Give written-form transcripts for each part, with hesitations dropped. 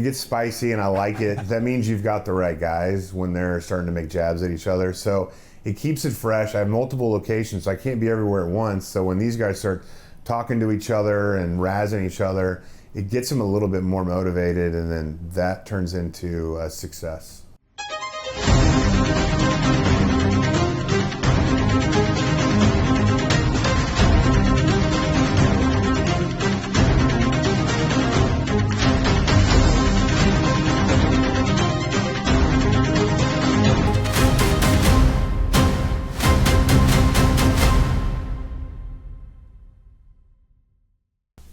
It gets spicy, and I like it. That means you've got the right guys when they're starting to make jabs at each other. So it keeps it fresh. I have multiple locations, so I can't be everywhere at once. So when these guys start talking to each other and razzing each other, it gets them a little bit more motivated, and then that turns into a success.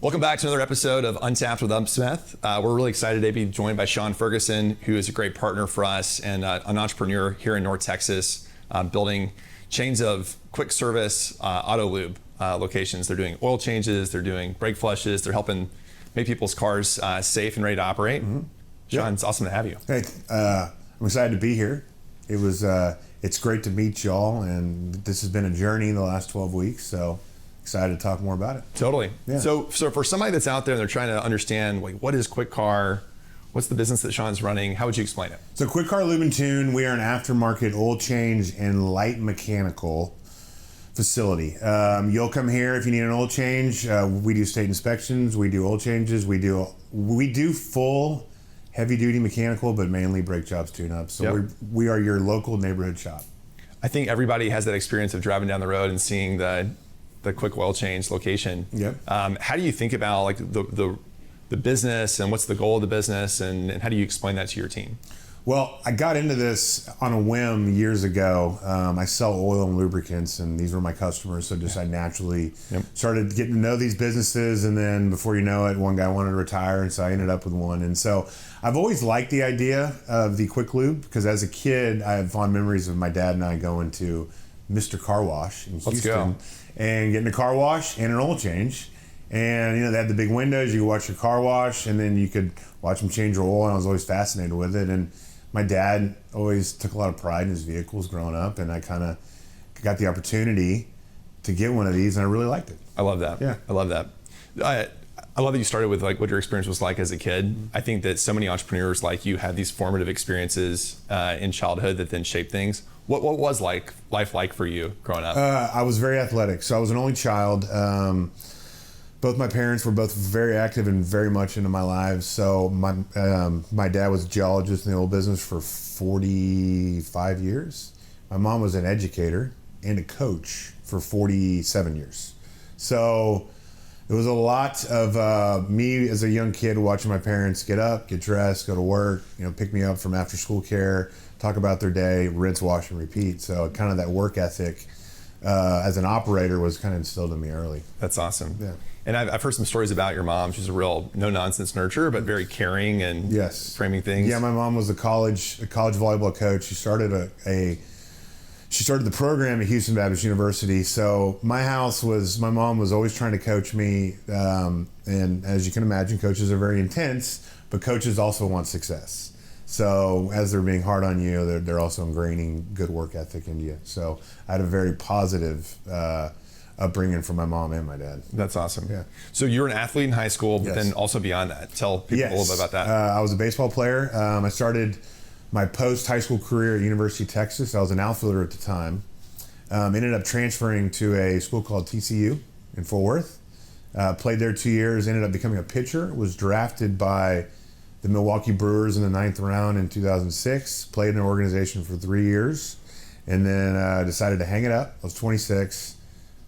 Welcome back to another episode of Untapped with UpSmith. We're really excited to be joined by Shawn Ferguson, who is a great partner for us and an entrepreneur here in North Texas, building chains of quick service auto-lube locations. They're doing oil changes, they're doing brake flushes, they're helping make people's cars safe and ready to operate. Mm-hmm. Shawn, it's awesome to have you. Hey, I'm excited to be here. It's great to meet y'all, and this has been a journey in the last 12 weeks, so excited to talk more about it. Totally. Yeah. So for somebody that's out there and they're trying to understand, like, what is Kwik Kar? What's the business that Shawn's running? How would you explain it? So Kwik Kar Lube Tune, we are an aftermarket oil change and light mechanical facility. You'll come here if you need an oil change. We do state inspections. We do oil changes. We do full heavy duty mechanical, but mainly brake jobs, tune-ups. So we are your local neighborhood shop. I think everybody has that experience of driving down the road and seeing the quick oil change location. Yep. How do you think about like the business, and what's the goal of the business, and how do you explain that to your team? Well, I got into this on a whim years ago. I sell oil and lubricants, and these were my customers, so I naturally started getting to know these businesses, and then before you know it, one guy wanted to retire, and so I ended up with one. And so I've always liked the idea of the quick lube, because as a kid, I have fond memories of my dad and I going to Mr. Car Wash in Houston and getting a car wash and an oil change. And they had the big windows, you could watch your car wash, and then you could watch them change your oil, and I was always fascinated with it. And my dad always took a lot of pride in his vehicles growing up, and I kind of got the opportunity to get one of these, and I really liked it. I love that. Yeah. I love that. I love that you started with like what your experience was like as a kid. Mm-hmm. I think that so many entrepreneurs like you had these formative experiences in childhood that then shape things. What was life like for you growing up? I was very athletic. So I was an only child. Both my parents were both very active and very much into my lives. So my dad was a geologist in the oil business for 45 years. My mom was an educator and a coach for 47 years. So it was a lot of me as a young kid watching my parents get up, get dressed, go to work, pick me up from after school care, talk about their day, rinse, wash, and repeat. So kind of that work ethic as an operator was kind of instilled in me early. That's awesome. Yeah. And I've heard some stories about your mom. She's a real no-nonsense nurturer, but very caring and framing things. Yeah, my mom was a college volleyball coach. She started the program at Houston Baptist University. So my mom was always trying to coach me. And as you can imagine, coaches are very intense, but coaches also want success. So as they're being hard on you, they're also ingraining good work ethic into you. So I had a very positive upbringing from my mom and my dad. That's awesome. Yeah. So you were an athlete in high school, but then also beyond that, tell people a little bit about that. I was a baseball player. I started my post-high school career at University of Texas. I was an outfielder at the time. Ended up transferring to a school called TCU in Fort Worth. Played there 2 years, ended up becoming a pitcher, was drafted by the Milwaukee Brewers in the 9th round in 2006, played in an organization for 3 years, and then decided to hang it up. I was 26,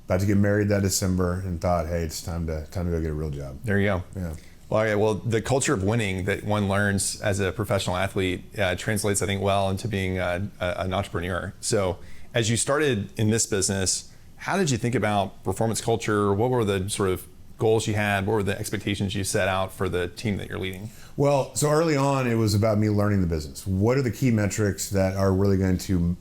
about to get married that December, and thought, hey, it's time to go get a real job. There you go. Yeah. Well, the culture of winning that one learns as a professional athlete translates, I think, well into being an entrepreneur. So as you started in this business, how did you think about performance culture? What were the sort of goals you had? What were the expectations you set out for the team that you're leading? Well, so early on, it was about me learning the business. What are the key metrics that are really going to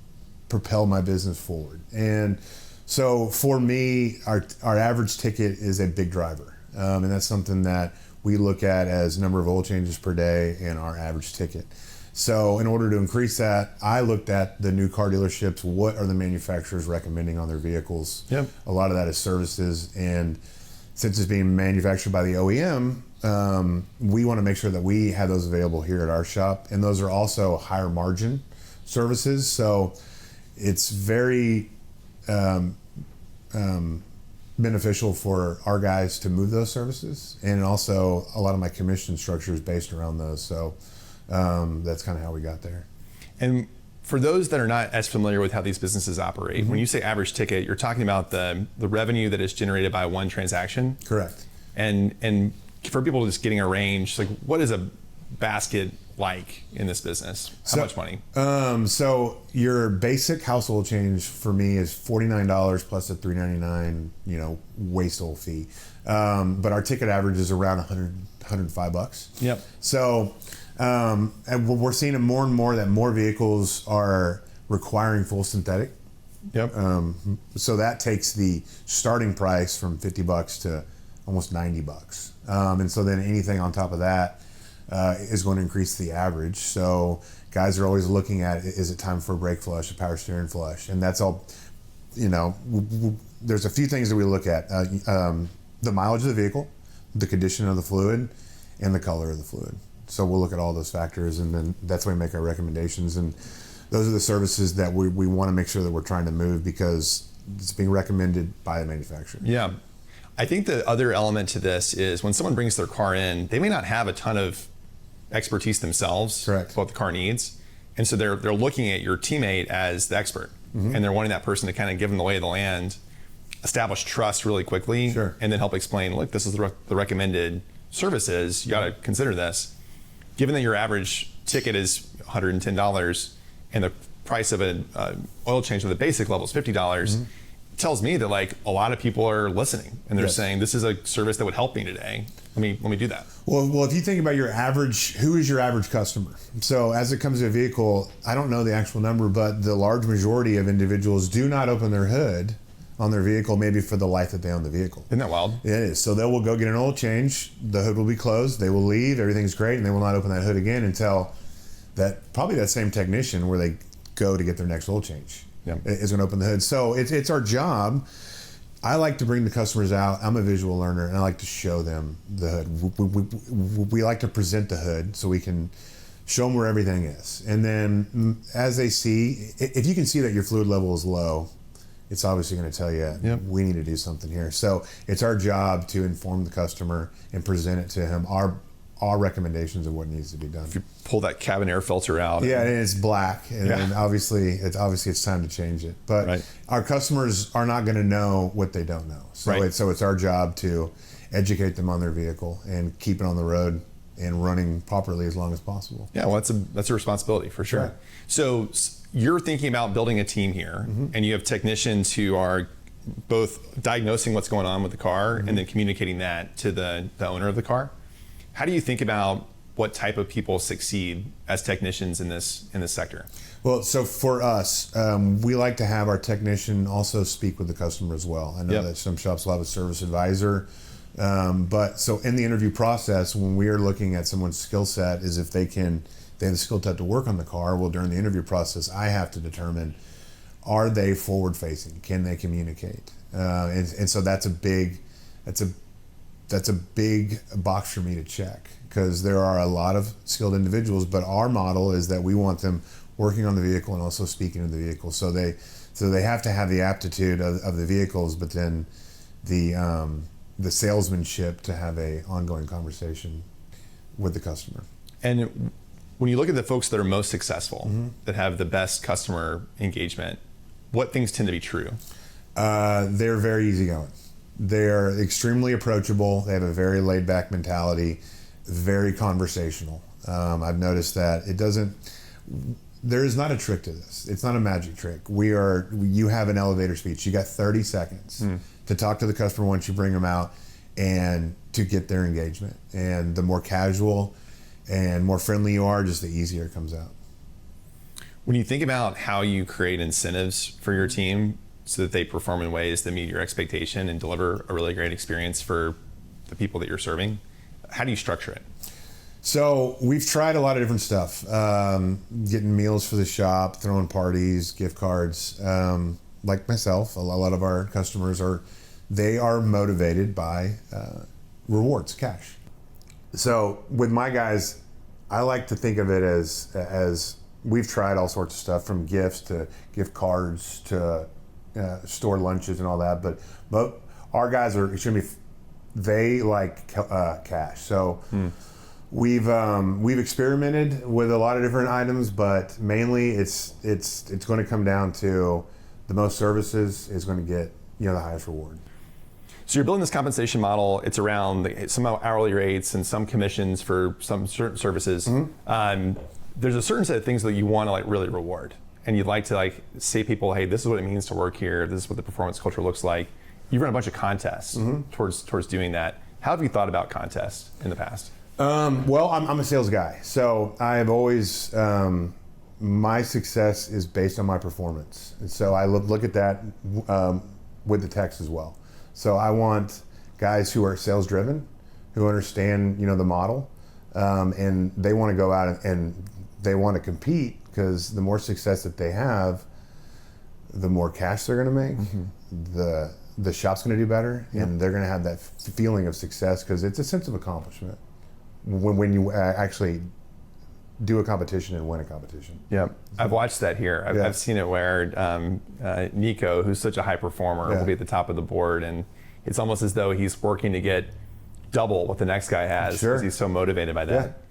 propel my business forward? And so for me, our average ticket is a big driver. And that's something that we look at as number of oil changes per day and our average ticket. So in order to increase that, I looked at the new car dealerships. What are the manufacturers recommending on their vehicles? Yep. A lot of that is services, and since it's being manufactured by the OEM, we want to make sure that we have those available here at our shop, and those are also higher margin services. So it's very beneficial for our guys to move those services, and also a lot of my commission structure is based around those. So that's kind of how we got there. And for those that are not as familiar with how these businesses operate, when you say average ticket, you're talking about the revenue that is generated by one transaction. Correct. And for people just getting a range, like what is a basket like in this business? How much money? So your basic household change for me is $49 plus a $3.99, waste oil fee. But our ticket average is around $105. Yep. So and we're seeing it more and more that more vehicles are requiring full synthetic. Yep. So that takes the starting price from $50 to almost $90. And so then anything on top of that is going to increase the average. So guys are always looking at, is it time for a brake flush, a power steering flush? And that's all, there's a few things that we look at. The mileage of the vehicle, the condition of the fluid, and the color of the fluid. So we'll look at all those factors, and then that's when we make our recommendations. And those are the services that we want to make sure that we're trying to move because it's being recommended by the manufacturer. Yeah. I think the other element to this is when someone brings their car in, they may not have a ton of expertise themselves. Correct. What the car needs. And so they're looking at your teammate as the expert. And they're wanting that person to kind of give them the lay of the land, establish trust really quickly, Sure. and then help explain, look, this is the recommended services. You got to consider this. Given that your average ticket is $110 and the price of an oil change with the basic level is $50, tells me that like a lot of people are listening and they're saying this is a service that would help me today. Let me do that. Well, if you think about your average, who is your average customer? So as it comes to a vehicle, I don't know the actual number, but the large majority of individuals do not open their hood on their vehicle, maybe for the life that they own the vehicle. Isn't that wild? It is. So they will go get an oil change, the hood will be closed, they will leave, everything's great, and they will not open that hood again until probably that same technician where they go to get their next oil change is going to open the hood. So it's our job. I like to bring the customers out. I'm a visual learner, and I like to show them the hood. We like to present the hood so we can show them where everything is. And then as they see, if you can see that your fluid level is low, it's obviously going to tell you, we need to do something here. So it's our job to inform the customer and present it to him, our recommendations of what needs to be done. If you pull that cabin air filter out. Yeah, and it's black, and obviously it's time to change it. But our customers are not going to know what they don't know. So it's our job to educate them on their vehicle and keep it on the road and running properly as long as possible. Yeah, well, that's a responsibility for sure. Right. So you're thinking about building a team here, and you have technicians who are both diagnosing what's going on with the car and then communicating that to the owner of the car. How do you think about what type of people succeed as technicians in this sector? Well, so for us, we like to have our technician also speak with the customer as well. I know that some shops will have a service advisor, but so in the interview process, when we are looking at someone's skill set, is if they have the skill set to work on the car. Well, during the interview process, I have to determine, are they forward facing? Can they communicate? And so that's a big box for me to check, because there are a lot of skilled individuals, but our model is that we want them working on the vehicle and also speaking to the vehicle. So they have to have the aptitude of the vehicles, but then the salesmanship to have a ongoing conversation with the customer. And when you look at the folks that are most successful, that have the best customer engagement, what things tend to be true? They're very easygoing. They're extremely approachable. They have a very laid-back mentality, very conversational. I've noticed that there is not a trick to this. It's not a magic trick. You have an elevator speech. You got 30 seconds to talk to the customer once you bring them out and to get their engagement. And the more casual and more friendly you are, just the easier it comes out. When you think about how you create incentives for your team so that they perform in ways that meet your expectation and deliver a really great experience for the people that you're serving, how do you structure it? So we've tried a lot of different stuff, getting meals for the shop, throwing parties, gift cards. Like myself, a lot of our customers are they are motivated by rewards, cash. So with my guys, I like to think of it as we've tried all sorts of stuff, from gifts to gift cards to store lunches and all that. But our guys are extremely, they like cash. So we've experimented with a lot of different items, but mainly it's going to come down to the most services is going to get the highest reward. So you're building this compensation model. It's around some hourly rates and some commissions for some certain services. There's a certain set of things that you want to like really reward, and you'd like to like say people, hey, this is what it means to work here. This is what the performance culture looks like. You've run a bunch of contests towards doing that. How have you thought about contests in the past? Well, I'm a sales guy, so I have always my success is based on my performance, and so I look at that with the techs as well. So I want guys who are sales driven, who understand the model, and they want to go out and they want to compete, because the more success that they have, the more cash they're going to make. The shop's going to do better, and they're going to have that feeling of success, because it's a sense of accomplishment when you actually do a competition and win a competition. Yeah, I've watched that here. I've seen it where Nico, who's such a high performer, will be at the top of the board, and it's almost as though he's working to get double what the next guy has, because he's so motivated by that.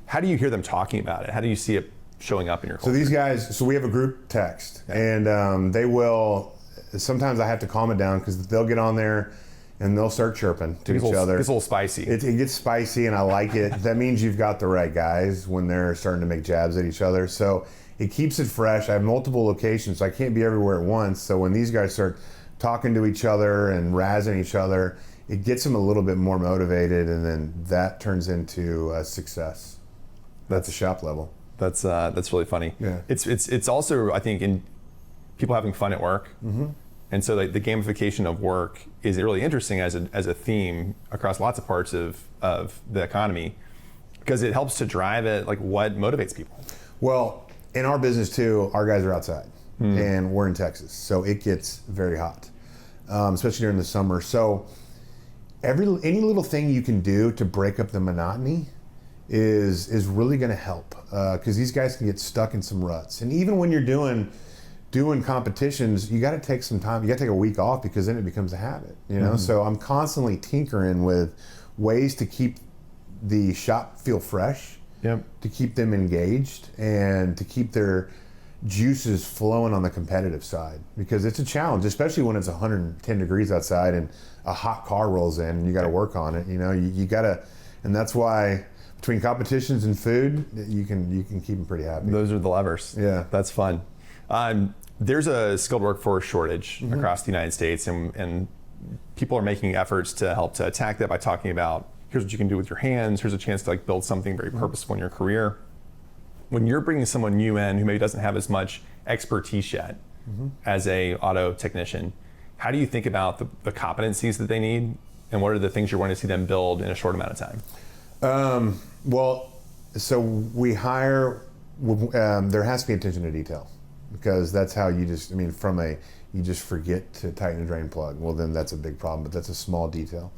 How do you hear them talking about it? How do you see it showing up in your culture? So these guys, we have a group text, and they will, sometimes I have to calm it down, because they'll get on there and they'll start chirping to each other. It's a little spicy. It gets spicy, and I like it. That means you've got the right guys when they're starting to make jabs at each other. So it keeps it fresh. I have multiple locations, so I can't be everywhere at once. So when these guys start talking to each other and razzing each other, it gets them a little bit more motivated, and then that turns into a success. That's a shop level. That's really funny. Yeah. It's also, I think, in people having fun at work. And so like the gamification of work is really interesting as a theme across lots of parts of the economy, because it helps to drive it, like what motivates people. Well, in our business too, our guys are outside, and we're in Texas, so it gets very hot, especially during the summer. So any little thing you can do to break up the monotony is really going to help, because these guys can get stuck in some ruts. And even when you're doing competitions, you got to take some time. You got to take a week off, because then it becomes a habit, So I'm constantly tinkering with ways to keep the shop feel fresh, to keep them engaged, and to keep their juices flowing on the competitive side, because it's a challenge, especially when it's 110 degrees outside and a hot car rolls in and you got to work on it. You got to, and that's why between competitions and food, you can keep them pretty happy. Those are the levers. Yeah, that's fun. There's a skilled workforce shortage across the United States, and people are making efforts to help to attack that by talking about, here's what you can do with your hands, here's a chance to like build something very purposeful in your career. When you're bringing someone new in who maybe doesn't have as much expertise yet as a auto technician, how do you think about the competencies that they need, and what are the things you're wanting to see them build in a short amount of time? Well, so we hire, there has to be attention to detail, because that's how you just forget to tighten a drain plug. Well, then that's a big problem, but that's a small detail.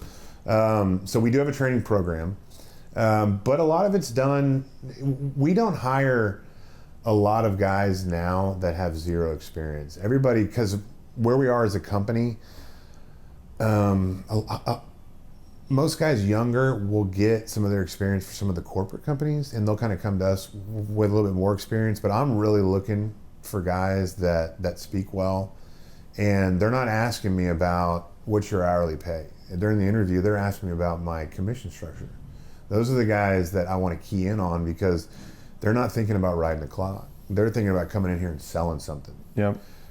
So we do have a training program, but a lot of it's done, we don't hire a lot of guys now that have zero experience. Everybody, because where we are as a company, most guys younger will get some of their experience for some of the corporate companies, and they'll kind of come to us with a little bit more experience. But I'm really looking for guys that speak well, and they're not asking me about what's your hourly pay. During the interview, they're asking me about my commission structure. Those are the guys that I want to key in on, because they're not thinking about riding the clock. They're thinking about coming in here and selling something.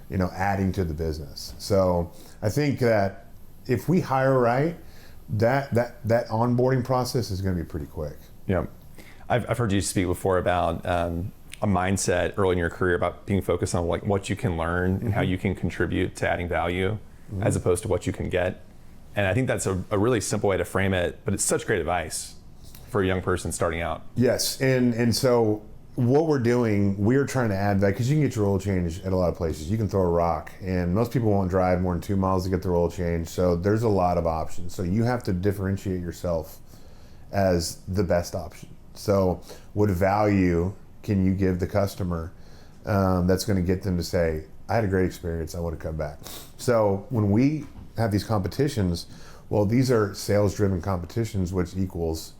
Adding to the business. So I think that if we hire right, that onboarding process is going to be pretty quick. I've heard you speak before about a mindset early in your career about being focused on like what you can learn and how you can contribute to adding value, as opposed to what you can get. And I think that's a really simple way to frame it, but it's such great advice for a young person starting out. Yes, and so what we're doing, we're trying to add value, because you can get your oil change at a lot of places. You can throw a rock, and most people won't drive more than 2 miles to get their oil change. So there's a lot of options. So you have to differentiate yourself as the best option. So what value can you give the customer that's going to get them to say, I had a great experience, I want to come back. So when we have these competitions, well, these are sales-driven competitions, which equals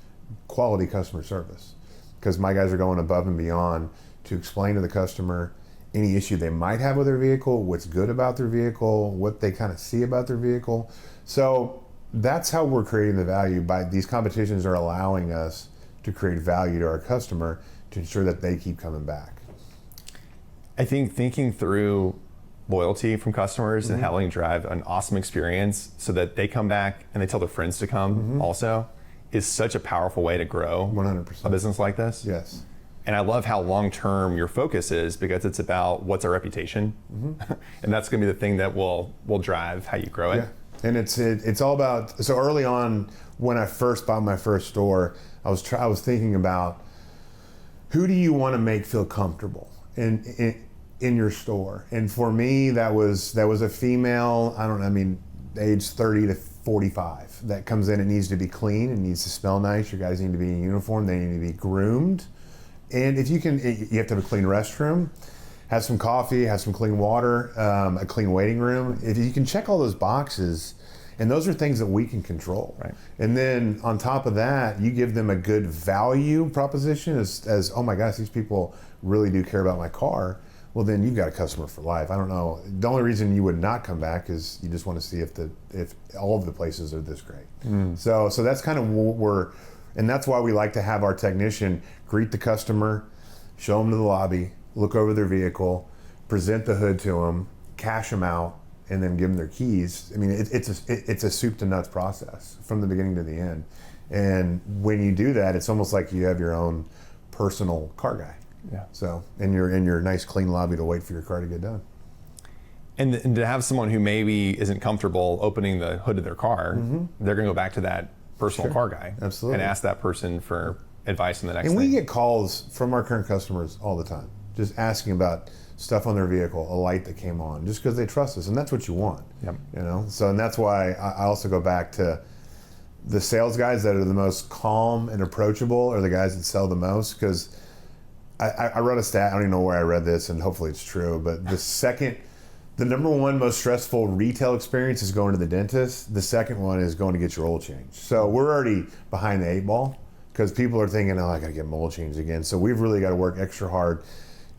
quality customer service. Because my guys are going above and beyond to explain to the customer any issue they might have with their vehicle, what's good about their vehicle, what they kind of see about their vehicle. So that's how we're creating the value. By these competitions are allowing us to create value to our customer to ensure that they keep coming back. I think thinking through loyalty from customers and helping drive an awesome experience so that they come back and they tell their friends to come also is such a powerful way to grow 100%. a business like this. Yes. And I love how long-term your focus is, because it's about what's our reputation. And that's going to be the thing that will drive how you grow it. Yeah. And it's all about, so early on when I first bought my first store, I was thinking about, who do you want to make feel comfortable in your store? And for me, that was a female, age 30 to 45 that comes in. It needs to be clean, it needs to smell nice, your guys need to be in uniform, they need to be groomed, and if you can, you have to have a clean restroom, have some coffee, have some clean water, a clean waiting room. If you can check all those boxes, and those are things that we can control, right? And then on top of that, you give them a good value proposition as oh my gosh, these people really do care about my car. Well, then you've got a customer for life. I don't know. The only reason you would not come back is you just want to see if all of the places are this great. So that's kind of what and that's why we like to have our technician greet the customer, show them to the lobby, look over their vehicle, present the hood to them, cash them out, and then give them their keys. I mean, it's a soup to nuts process from the beginning to the end. And when you do that, it's almost like you have your own personal car guy. Yeah. So, and you're in your nice clean lobby to wait for your car to get done. And to have someone who maybe isn't comfortable opening the hood of their car, they're going to go back to that personal car guy. Absolutely. And ask that person for advice on the next thing. And we get calls from our current customers all the time, just asking about stuff on their vehicle, a light that came on, just because they trust us, and that's what you want. Yep. You know. So, and that's why I also go back to the sales guys that are the most calm and approachable are the guys that sell the most, because I read a stat, I don't even know where I read this, and hopefully it's true, but the number one most stressful retail experience is going to the dentist. The second one is going to get your oil change. So we're already behind the 8 ball, because people are thinking, oh, I gotta get my oil change again. So we've really got to work extra hard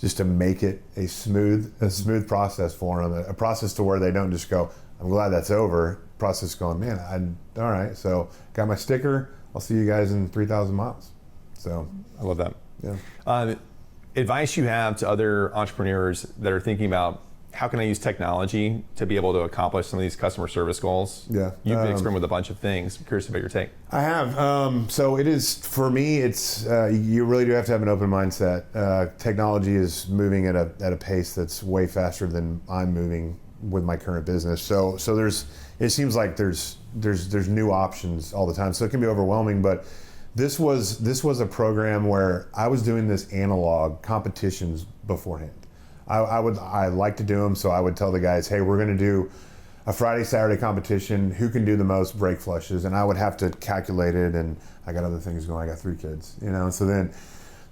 just to make it a smooth process for them, a process to where they don't just go, I'm glad that's over. Process going, man, all right, so got my sticker, I'll see you guys in 3,000 miles. So I love that. Yeah. Advice you have to other entrepreneurs that are thinking about, how can I use technology to be able to accomplish some of these customer service goals? Yeah. You've been experimenting with a bunch of things. I'm curious about your take. I have. So it is, for me, it's you really do have to have an open mindset. Technology is moving at a pace that's way faster than I'm moving with my current business. So it seems like there's new options all the time. So it can be overwhelming, but this was a program where I was doing this analog competitions beforehand. I like to do them, so I would tell the guys, hey, we're going to do a Friday, Saturday competition. Who can do the most brake flushes? And I would have to calculate it, and I got other things going. I got 3 kids, you know. So then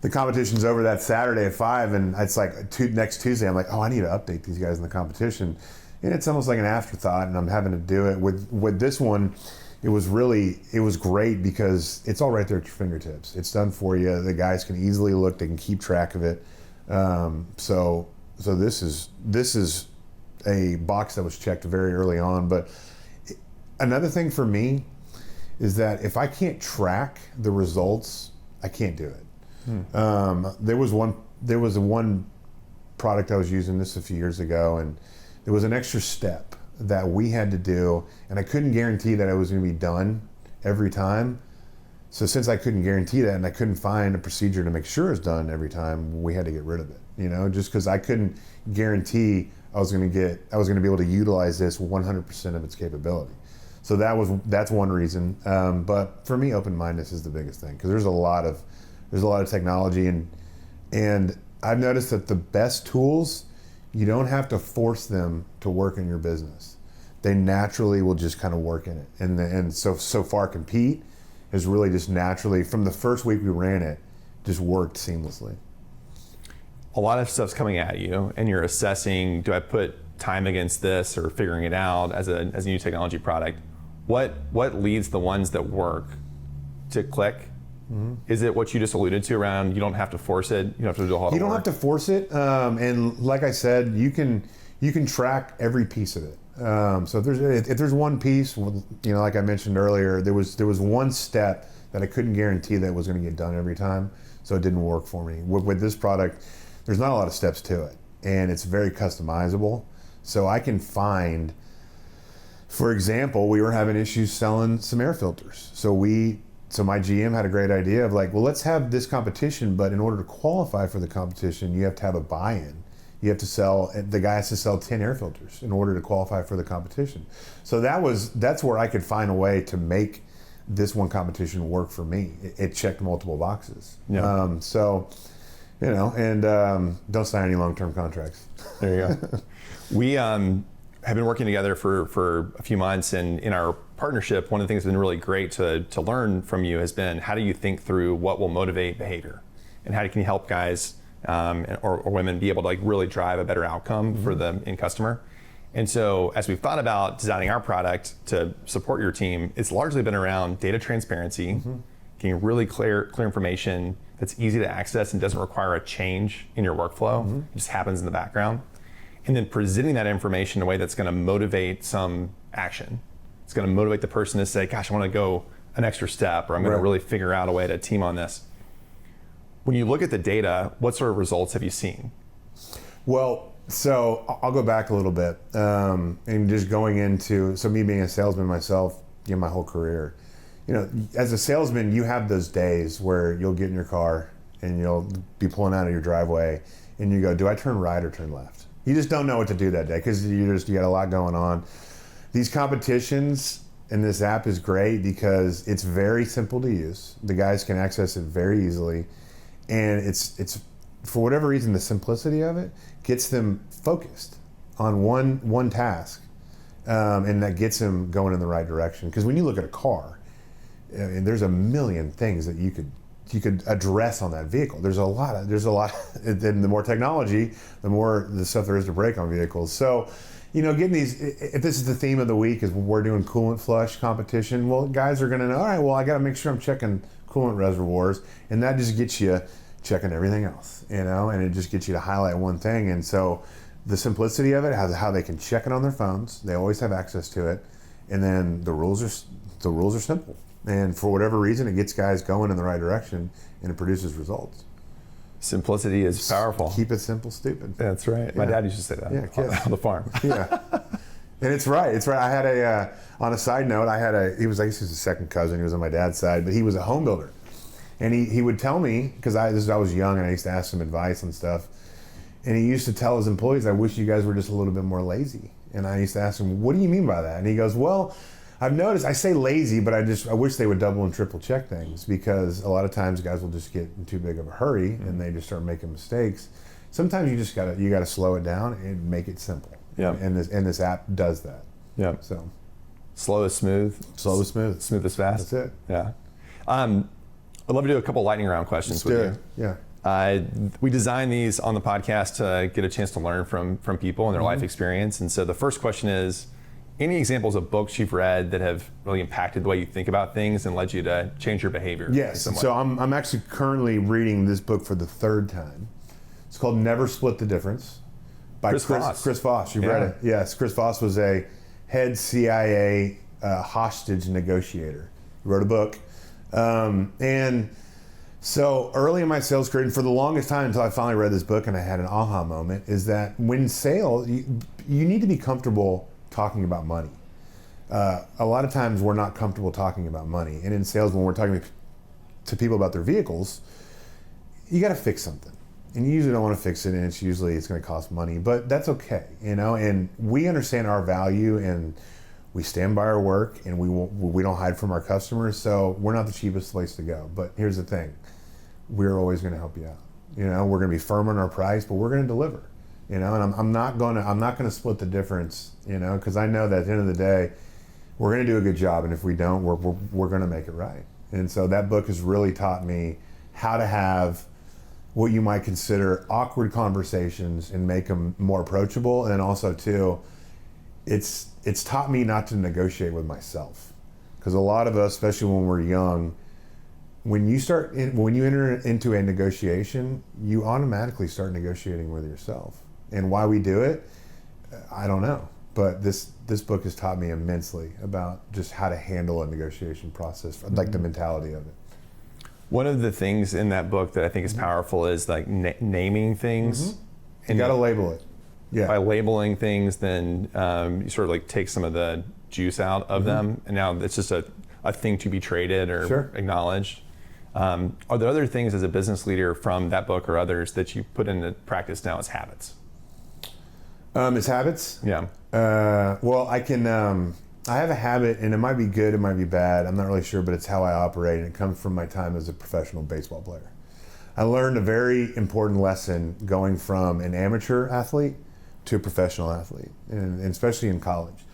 the competition's over that Saturday at 5, and it's like next Tuesday, I'm like, oh, I need to update these guys in the competition. And it's almost like an afterthought, and I'm having to do it. With this one, it was great because it's all right there at your fingertips. It's done for you. The guys can easily look, they can keep track of it. So this is a box that was checked very early on. But another thing for me is that if I can't track the results, I can't do it. There was one product I was using this a few years ago, and there was an extra step that we had to do, and I couldn't guarantee that it was going to be done every time. So since I couldn't guarantee that, and I couldn't find a procedure to make sure it's done every time, we had to get rid of it. You know, just because I couldn't guarantee I was going to be able to utilize this 100% of its capability. So that's one reason. But for me, open-mindedness is the biggest thing, because there's a lot of technology, and And I've noticed that the best tools, you don't have to force them to work in your business. They naturally will just kind of work in it. And so far Compete has really just naturally, from the first week we ran it, just worked seamlessly. A lot of stuff's coming at you and you're assessing, do I put time against this or figuring it out as a new technology product? What leads the ones that work to click? Mm-hmm. Is it what you just alluded to around you don't have to force it, you don't have to do a whole lot of work? You don't have to force it, and like I said, you can track every piece of it. So if there's one piece, like I mentioned earlier, there was one step that I couldn't guarantee that was going to get done every time, so it didn't work for me. With this product, there's not a lot of steps to it, and it's very customizable. So I can find, for example, we were having issues selling some air filters. So my GM had a great idea of like, well, let's have this competition, but in order to qualify for the competition, you have to have a buy-in. The guy has to sell 10 air filters in order to qualify for the competition. So that's where I could find a way to make this one competition work for me. It checked multiple boxes. Yeah. Don't sign any long-term contracts. There you go. We have been working together for a few months, and in our partnership, one of the things that's been really great to learn from you has been how do you think through what will motivate behavior, and how can you help guys or women be able to like really drive a better outcome mm-hmm. for the end customer. And so as we've thought about designing our product to support your team, it's largely been around data transparency, mm-hmm. getting really clear information that's easy to access and doesn't require a change in your workflow. Mm-hmm. It just happens in the background. And then presenting that information in a way that's going to motivate some action. It's going to motivate the person to say, gosh, I want to go an extra step, or I'm going to really figure out a way to team on this. When you look at the data, what sort of results have you seen? Well, so I'll go back a little bit, and just going into, so me being a salesman myself, my whole career, as a salesman, you have those days where you'll get in your car and you'll be pulling out of your driveway and you go, do I turn right or turn left? You just don't know what to do that day because you got a lot going on. These competitions and this app is great because it's very simple to use. The guys can access it very easily. And it's for whatever reason, the simplicity of it gets them focused on one task, and that gets them going in the right direction. Because when you look at a car, and there's a million things that you could address on that vehicle. There's a lot. And the more technology, the more the stuff there is to break on vehicles. So, getting these. If this is the theme of the week, is we're doing coolant flush competition. Well, guys are going to know. All right. Well, I got to make sure I'm checking coolant reservoirs, and that just gets you checking everything else, and it just gets you to highlight one thing. And so the simplicity of it, how they can check it on their phones, they always have access to it, and then the rules are simple. And for whatever reason, it gets guys going in the right direction, and it produces results. Simplicity is powerful. Keep it simple, stupid. That's right. Yeah. My dad used to say that on the farm. Yeah. And it's right. I had on a side note, he was a second cousin. He was on my dad's side, but he was a home builder. And he would tell me, because I was young and I used to ask him advice and stuff, and he used to tell his employees, I wish you guys were just a little bit more lazy. And I used to ask him, what do you mean by that? And he goes, well, I've noticed, I say lazy, but I wish they would double and triple check things, because a lot of times guys will just get in too big of a hurry and they just start making mistakes. Sometimes you just gotta slow it down and make it simple. Yeah. And this app does that. Yeah. So slow is smooth. Slow is smooth. Smooth is fast. That's it. Yeah. I'd love to do a couple lightning round questions with you. Yeah. We designed these on the podcast to get a chance to learn from people and their life experience. And so the first question is, any examples of books you've read that have really impacted the way you think about things and led you to change your behavior? Yes. So I'm actually currently reading this book for the third time. It's called Never Split the Difference by Chris Voss. You've read it? Yes. Chris Voss was a head CIA hostage negotiator. He wrote a book. And so early in my sales career, and for the longest time until I finally read this book and I had an aha moment, is that when sales, you need to be comfortable talking about money. A lot of times we're not comfortable talking about money. And in sales, when we're talking to people about their vehicles, you got to fix something. And you usually don't want to fix it, and it's going to cost money, but that's okay, and we understand our value, and we stand by our work, and we don't hide from our customers, so we're not the cheapest place to go. But here's the thing, we're always going to help you out. You know, we're going to be firm on our price, but we're going to deliver. You know, and I'm not going to split the difference. You know, because I know that at the end of the day, we're going to do a good job, and if we don't, we're going to make it right. And so that book has really taught me how to have what you might consider awkward conversations and make them more approachable. And then also too, it's taught me not to negotiate with myself, because a lot of us, especially when we're young, when you enter into a negotiation, you automatically start negotiating with yourself. And why we do it, I don't know. But this book has taught me immensely about just how to handle a negotiation process, like the mentality of it. One of the things in that book that I think is powerful is like naming things. You got to label it. Yeah. By labeling things, then you sort of like take some of the juice out of them, and now it's just a thing to be traded or acknowledged. Are there other things as a business leader from that book or others that you put into practice now as habits? As habits? Yeah. Well, I have a habit, and it might be good, it might be bad, I'm not really sure, but it's how I operate, and it comes from my time as a professional baseball player. I learned a very important lesson going from an amateur athlete to a professional athlete, and especially in college.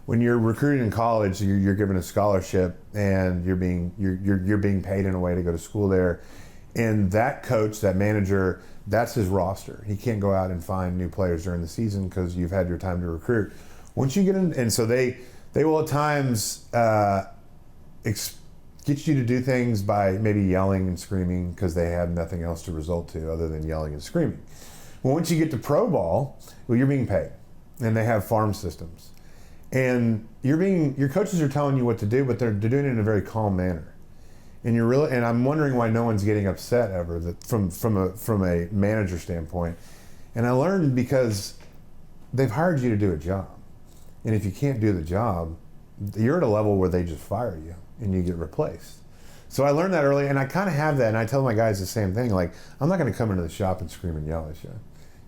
When you're recruited in college, you're given a scholarship, and you're being paid in a way to go to school there. And that coach, that manager, that's his roster. He can't go out and find new players during the season because you've had your time to recruit. Once you get in, and so they will at times get you to do things by maybe yelling and screaming because they have nothing else to resort to other than yelling and screaming. Well, once you get to pro ball, well, you're being paid, and they have farm systems, and your coaches are telling you what to do, but they're doing it in a very calm manner. And I'm wondering why no one's getting upset ever from a manager standpoint. And I learned because they've hired you to do a job. And if you can't do the job, you're at a level where they just fire you and you get replaced. So I learned that early, and I kind of have that, and I tell my guys the same thing. Like, I'm not going to come into the shop and scream and yell at you.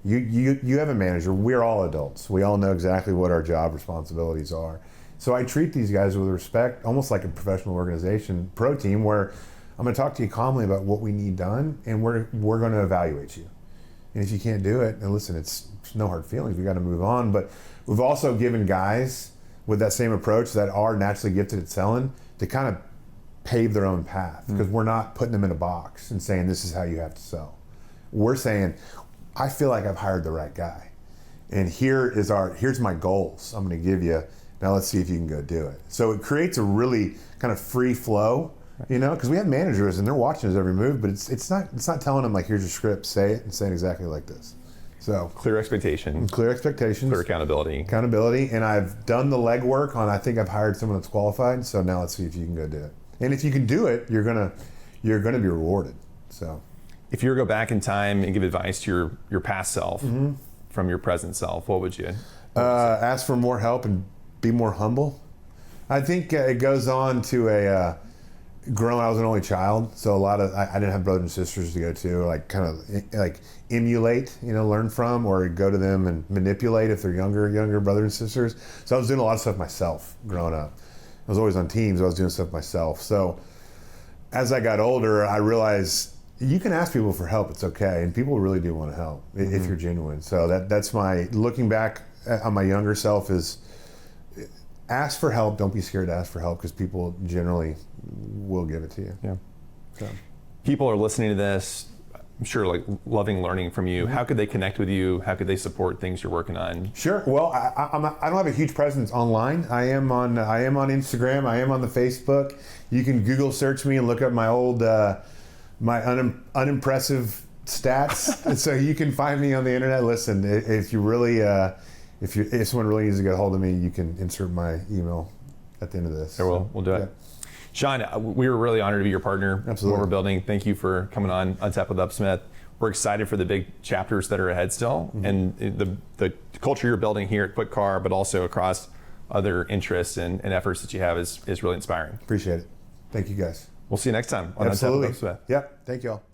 You have a manager. We're all adults. We all know exactly what our job responsibilities are. So I treat these guys with respect, almost like a professional organization, pro team, where I'm going to talk to you calmly about what we need done, and we're going to evaluate you. And if you can't do it, and listen, it's no hard feelings. We got to move on. But we've also given guys with that same approach that are naturally gifted at selling to kind of pave their own path, because we're not putting them in a box and saying this is how you have to sell. We're saying, I feel like I've hired the right guy, and here's my goals I'm going to give you. Now let's see if you can go do it. So it creates a really kind of free flow, you know, because we have managers and they're watching us every move, but it's not telling them like, here's your script, say it, and say it exactly like this. So clear expectations, clear accountability, and I've done the legwork on. I think I've hired someone that's qualified. So now let's see if you can go do it. And if you can do it, you're gonna be rewarded. So if you were to go back in time and give advice to your past self from your present self, what would you ask for more help and be more humble. I think it goes on to I was an only child, so I didn't have brothers and sisters to go to, like kind of like emulate, you know, learn from, or go to them and manipulate if they're younger brothers and sisters. So I was doing a lot of stuff myself growing up. I was always on teams. I was doing stuff myself. So as I got older, I realized you can ask people for help. It's okay, and people really do want to help if you're genuine. So that's my looking back on my younger self is. Ask for help. Don't be scared to ask for help, because people generally will give it to you. Yeah. So. People are listening to this, I'm sure, like loving learning from you. How could they connect with you? How could they support things you're working on? Sure. Well, I don't have a huge presence online. I am on Instagram. I am on the Facebook. You can Google search me and look up my old unimpressive stats. And so you can find me on the internet. Listen, if you really. If someone really needs to get a hold of me, you can insert my email at the end of this. Sure, we'll do it. Shawn, we were really honored to be your partner. Absolutely. What we're building. Thank you for coming on Untapped with UpSmith. We're excited for the big chapters that are ahead still, and the culture you're building here at Kwik Kar, but also across other interests and efforts that you have is really inspiring. Appreciate it. Thank you, guys. We'll see you next time on Absolutely. Untapped with UpSmith. Yep. Thank you all.